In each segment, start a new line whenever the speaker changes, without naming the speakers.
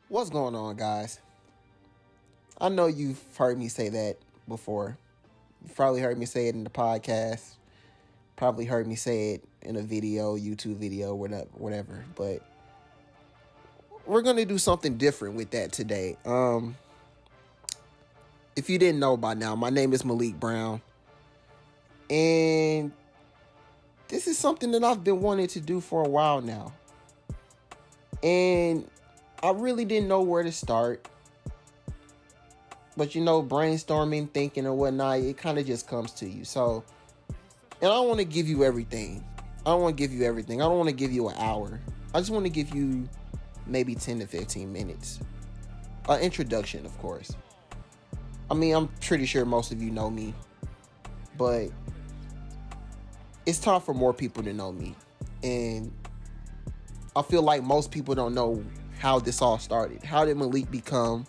What's going on, guys? I know you've heard me say that before. You've probably heard me say it in the podcast. Probably heard me say it in a video, YouTube video, whatever. But we're gonna do something different with that today. If you didn't know by now, my name is Malik Brown, and this is something that I've been wanting to do for a while now. And I really didn't know where to start. But brainstorming, thinking, and whatnot, it kind of just comes to you. So, and I don't want to give you everything. I don't want to give you everything. I don't want to give you an hour. I just want to give you maybe 10 to 15 minutes. An introduction, of course. I mean, I'm pretty sure most of you know me. But it's time for more people to know me. And I feel like most people don't know how this all started. How did Malik become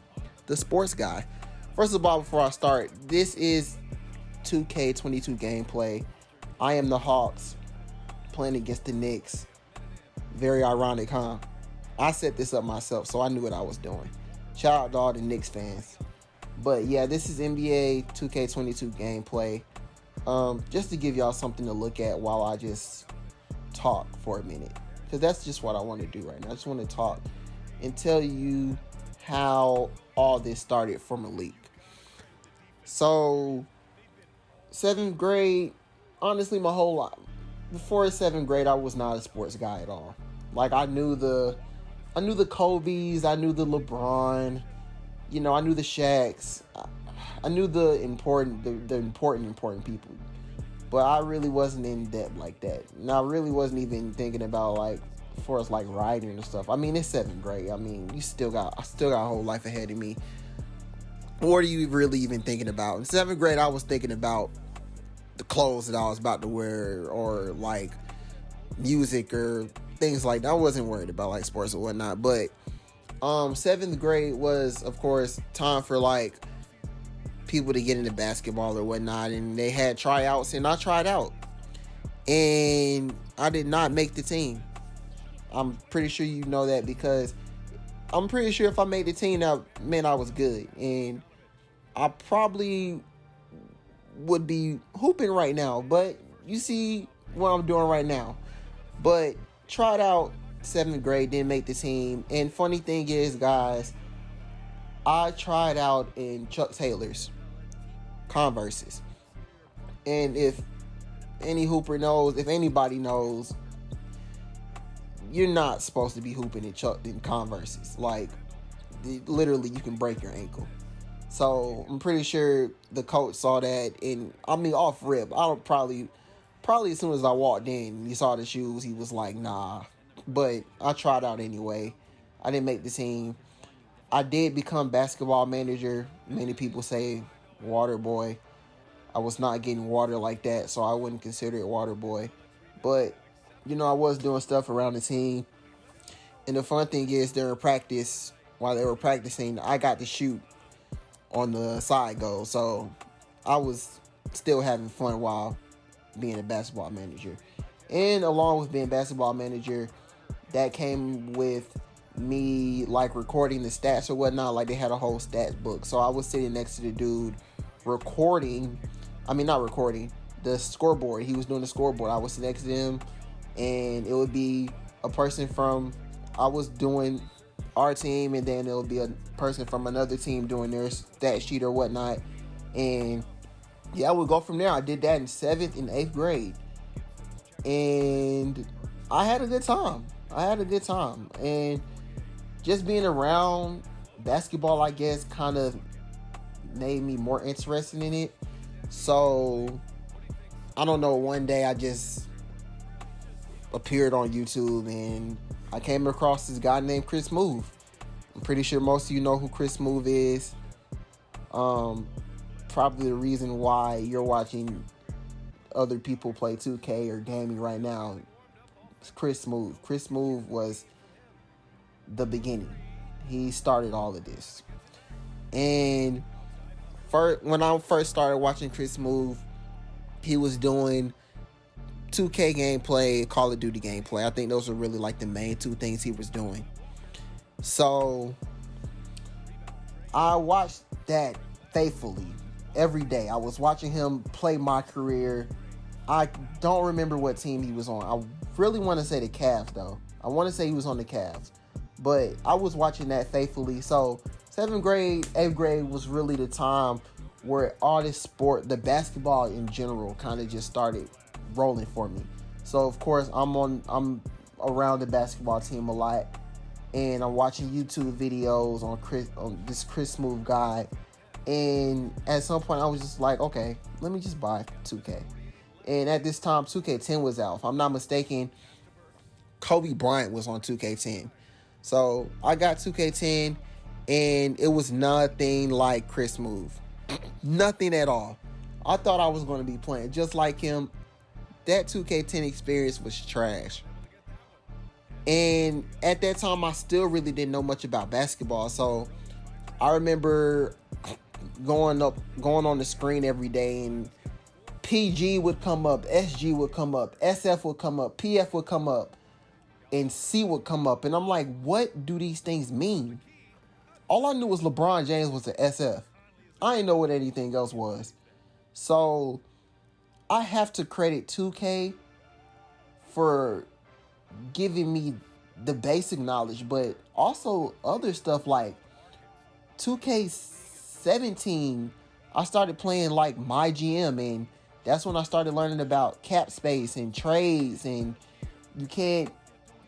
the sports guy? First of all, before I start, this is 2K22 gameplay. I am the Hawks playing against the Knicks. Very ironic, huh? I set this up myself, so I knew what I was doing. Shout out to all the Knicks fans. But yeah, this is NBA 2K22 gameplay. Just to give y'all something to look at while I just talk for a minute. Because that's just what I want to do right now. I just want to talk and tell you how all this started for Malik. So, 7th grade, honestly, my whole life. Before 7th grade, I was not a sports guy at all. Like, I knew the Kobe's, I knew the LeBron, I knew the Shaqs. I knew the important people. But I really wasn't in depth like that. And I really wasn't even thinking about, like, as far as, like, writing and stuff. I mean, it's 7th grade. I mean, I still got a whole life ahead of me. What are you really even thinking about? In 7th grade, I was thinking about the clothes that I was about to wear, or like music or things like that. I wasn't worried about like sports or whatnot. But 7th grade was, of course, time for like people to get into basketball or whatnot, and they had tryouts, and I tried out, and I did not make the team. I'm pretty sure you know that, because I'm pretty sure if I made the team, that meant I was good. And I probably would be hooping right now. But you see what I'm doing right now. But tried out 7th grade, didn't make the team. And funny thing is, guys, I tried out in Chuck Taylor's Converses. And if any hooper knows, if anybody knows, you're not supposed to be hooping in Converses. Like, literally, you can break your ankle. So I'm pretty sure the coach saw that, and I mean, off rip, I don't probably as soon as I walked in, he saw the shoes, he was like, nah. But I tried out anyway. I didn't make the team. I did become basketball manager. Many people say water boy. I was not getting water like that, so I wouldn't consider it water boy. But I was doing stuff around the team. And the fun thing is, during practice, while they were practicing, I got to shoot on the side goal. So I was still having fun while being a basketball manager. And along with being basketball manager, that came with me like recording the stats or whatnot. Like, they had a whole stats book. So I was sitting next to the dude not recording, the scoreboard. He was doing the scoreboard. I was sitting next to him. And it would be a person from, I was doing our team, and then it would be a person from another team doing their stat sheet or whatnot. And yeah, I would go from there. I did that in 7th and 8th grade. And I had a good time. And just being around basketball, I guess, kind of made me more interested in it. So, I don't know, one day I just appeared on YouTube, and I came across this guy named Chris Move. I'm pretty sure most of you know who Chris Move is. Probably the reason why you're watching other people play 2K or gaming right now. It's Chris Move. Chris Move was the beginning. He started all of this. And when I first started watching Chris Move, he was doing 2K gameplay, Call of Duty gameplay. I think those are really like the main two things he was doing. So I watched that faithfully every day. I was watching him play my career. I don't remember what team he was on. I really want to say the Cavs, though. I want to say he was on the Cavs. But I was watching that faithfully. So 7th grade, 8th grade was really the time where all this sport, the basketball in general, kind of just started rolling for me. So of course I'm around the basketball team a lot, and I'm watching YouTube videos on this Chris Smooth guy. And at some point I was just like, okay, let me just buy 2K. And at this time 2K10 was out. If I'm not mistaken, Kobe Bryant was on 2K10. So I got 2K10, and it was nothing like Chris Smooth. Nothing at all. I thought I was going to be playing just like him. That 2K10 experience was trash. And at that time, I still really didn't know much about basketball. So I remember going on the screen every day, and PG would come up, SG would come up, SF would come up, PF would come up, and C would come up. And I'm like, what do these things mean? All I knew was LeBron James was an SF. I didn't know what anything else was. So I have to credit 2K for giving me the basic knowledge, but also other stuff like 2K17. I started playing like my GM, and that's when I started learning about cap space and trades, and you can't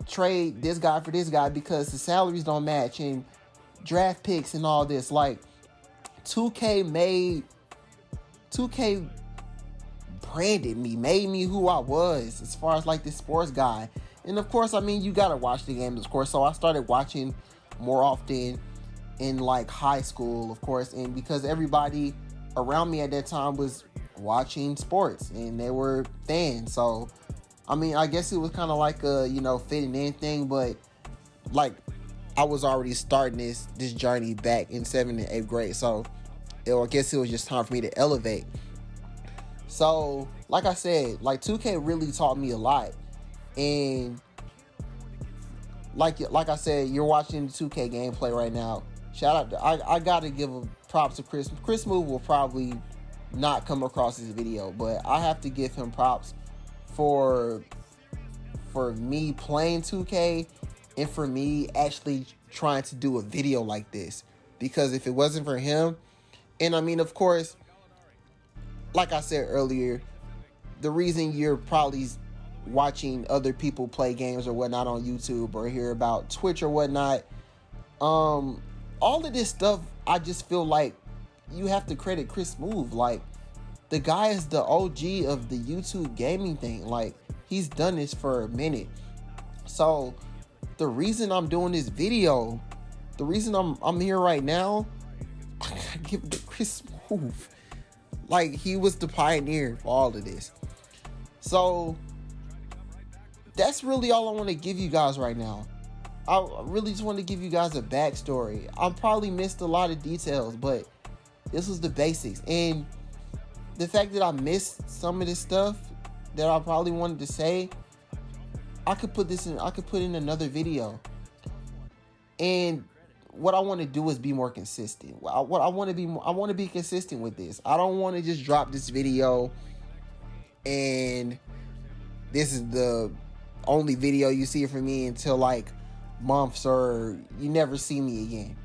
trade this guy for this guy because the salaries don't match, and draft picks and all this. Like 2K branded me, made me who I was as far as like this sports guy. And of course, I mean, you gotta watch the games, of course. So I started watching more often in like high school, of course, and because everybody around me at that time was watching sports and they were fans. So I mean, I guess it was kind of like a, fitting in thing, but like I was already starting this journey back in 7th and 8th grade. So I guess it was just time for me to elevate. So like I said, like 2K really taught me a lot. And like I said, you're watching the 2K gameplay right now. Shout out to, I gotta give a props to Chris. Chris Move will probably not come across this video, but I have to give him props for me playing 2K and for me actually trying to do a video like this. Because if it wasn't for him, and I mean, of course, like I said earlier, the reason you're probably watching other people play games or whatnot on YouTube or hear about Twitch or whatnot, all of this stuff, I just feel like you have to credit Chris Move. Like, the guy is the OG of the YouTube gaming thing. Like, he's done this for a minute. So the reason I'm doing this video, the reason I'm here right now, I gotta give it to Chris Move. Like, he was the pioneer for all of this. So that's really all I want to give you guys right now. I really just want to give you guys a backstory. I probably missed a lot of details, but this was the basics. And the fact that I missed some of this stuff that I probably wanted to say, I could put in another video. And what I want to do is be more consistent. I want to be consistent with this. I don't want to just drop this video and this is the only video you see from me until like months or you never see me again.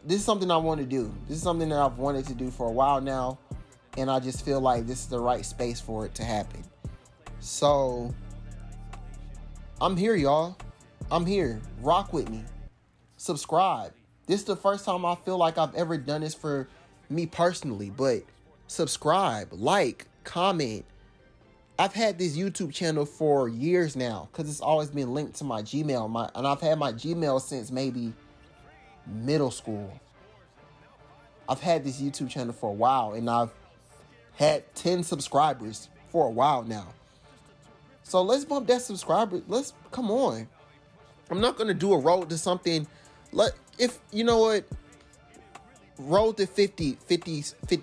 This is something I want to do. This is something that I've wanted to do for a while now, and I just feel like this is the right space for it to happen. So I'm here, y'all. I'm here. Rock with me. Subscribe. This is the first time I feel like I've ever done this for me personally, but subscribe, like, comment. I've had this YouTube channel for years now because it's always been linked to my Gmail. And I've had my Gmail since maybe middle school. I've had this YouTube channel for a while, and I've had 10 subscribers for a while now. So let's bump that subscriber. Come on. I'm not going to do a road to something. If you know what, road to 50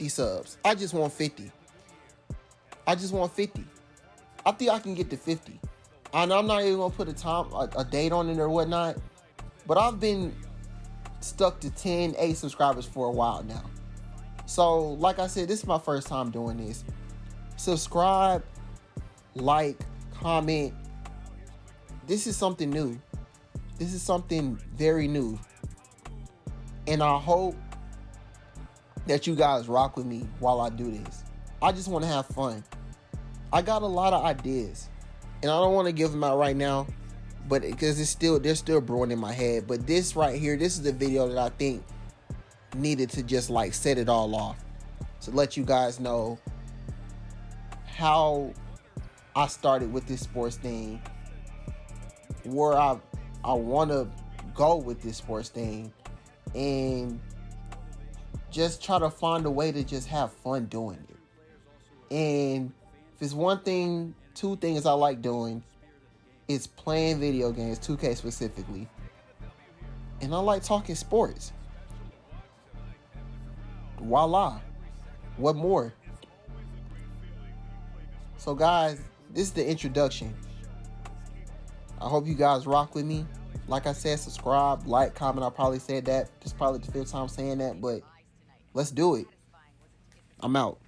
subs. I just want 50. I think I can get to 50. And I'm not even going to put a date on it or whatnot. But I've been stuck to 10, 8 subscribers for a while now. So, like I said, this is my first time doing this. Subscribe, like, comment. This is something new. This is something very new. And I hope that you guys rock with me while I do this. I just want to have fun. I got a lot of ideas. And I don't want to give them out right now, but because they're still brewing in my head. But this right here, this is the video that I think needed to just like set it all off. To let you guys know how I started with this sports thing, where I want to go with this sports thing, and just try to find a way to just have fun doing it. And if it's one thing, two things I like doing, it's playing video games, 2K specifically. And I like talking sports. Voila. What more? So guys, this is the introduction. I hope you guys rock with me. Like I said, subscribe, like, comment. I probably said that. This is probably the 5th time saying that, but let's do it. I'm out.